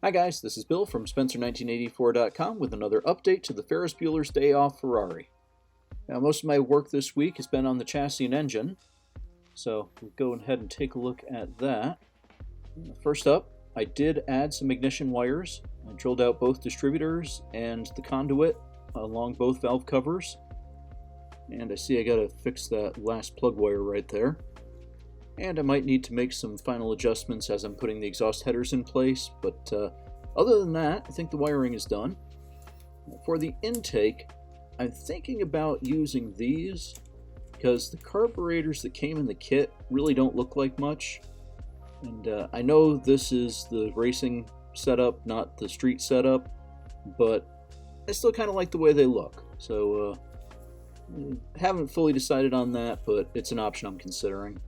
Hi guys, this is Bill from Spencer1984.com with another update to the Ferris Bueller's Day Off Ferrari. Now most of my work this week has been on the chassis and engine, so we'll go ahead and take a look at that. First up, I did add some ignition wires. I drilled out both distributors and the conduit along both valve covers. And I see I gotta fix that last plug wire right there. And I might need to make some final adjustments as I'm putting the exhaust headers in place, but other than that, I think the wiring is done. For the intake, I'm thinking about using these because the carburetors that came in the kit really don't look like much. And I know this is the racing setup, not the street setup, but I still kind of like the way they look. So haven't fully decided on that, but it's an option I'm considering.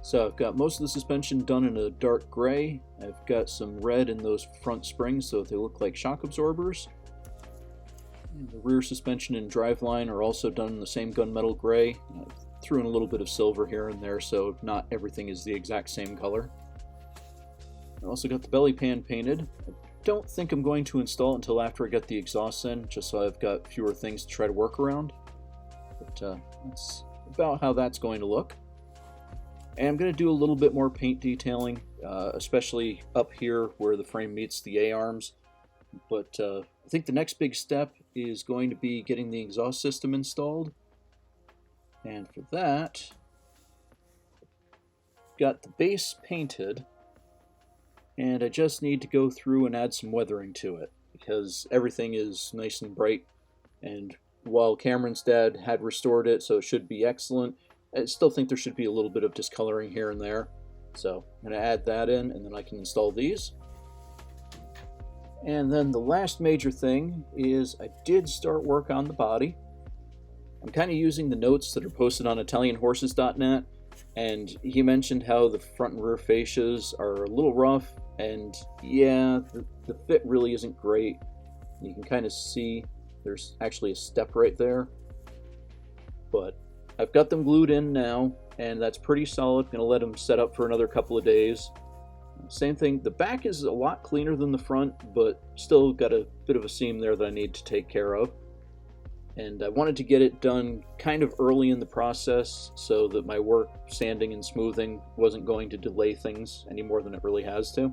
So I've got most of the suspension done in a dark gray. I've got some red in those front springs so they look like shock absorbers. And the rear suspension and driveline are also done in the same gunmetal gray. I threw in a little bit of silver here and there so not everything is the exact same color. I also got the belly pan painted. I don't think I'm going to install it until after I get the exhaust in, just so I've got fewer things to try to work around. But that's about how that's going to look. And I'm going to do a little bit more paint detailing, especially up here where the frame meets the A-arms. But I think the next big step is going to be getting the exhaust system installed. And for that, I've got the base painted, and I just need to go through and add some weathering to it, because everything is nice and bright. And while Cameron's dad had restored it, so it should be excellent, I still think there should be a little bit of discoloring here and there. So I'm going to add that in, and then I can install these. And then the last major thing is I did start work on the body. I'm kind of using the notes that are posted on ItalianHorses.net, and he mentioned how the front and rear fascias are a little rough, and yeah, the fit really isn't great. You can kind of see there's actually a step right there, but I've got them glued in now, and that's pretty solid. I'm going to let them set up for another couple of days. Same thing, the back is a lot cleaner than the front, but still got a bit of a seam there that I need to take care of. And I wanted to get it done kind of early in the process so that my work sanding and smoothing wasn't going to delay things any more than it really has to.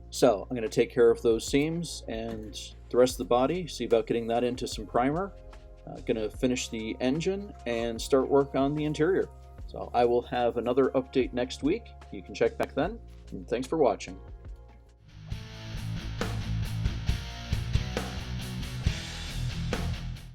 So I'm going to take care of those seams and the rest of the body, see about getting that into some primer. Going to finish the engine and start work on the interior. So I will have another update next week. You can check back then. And thanks for watching.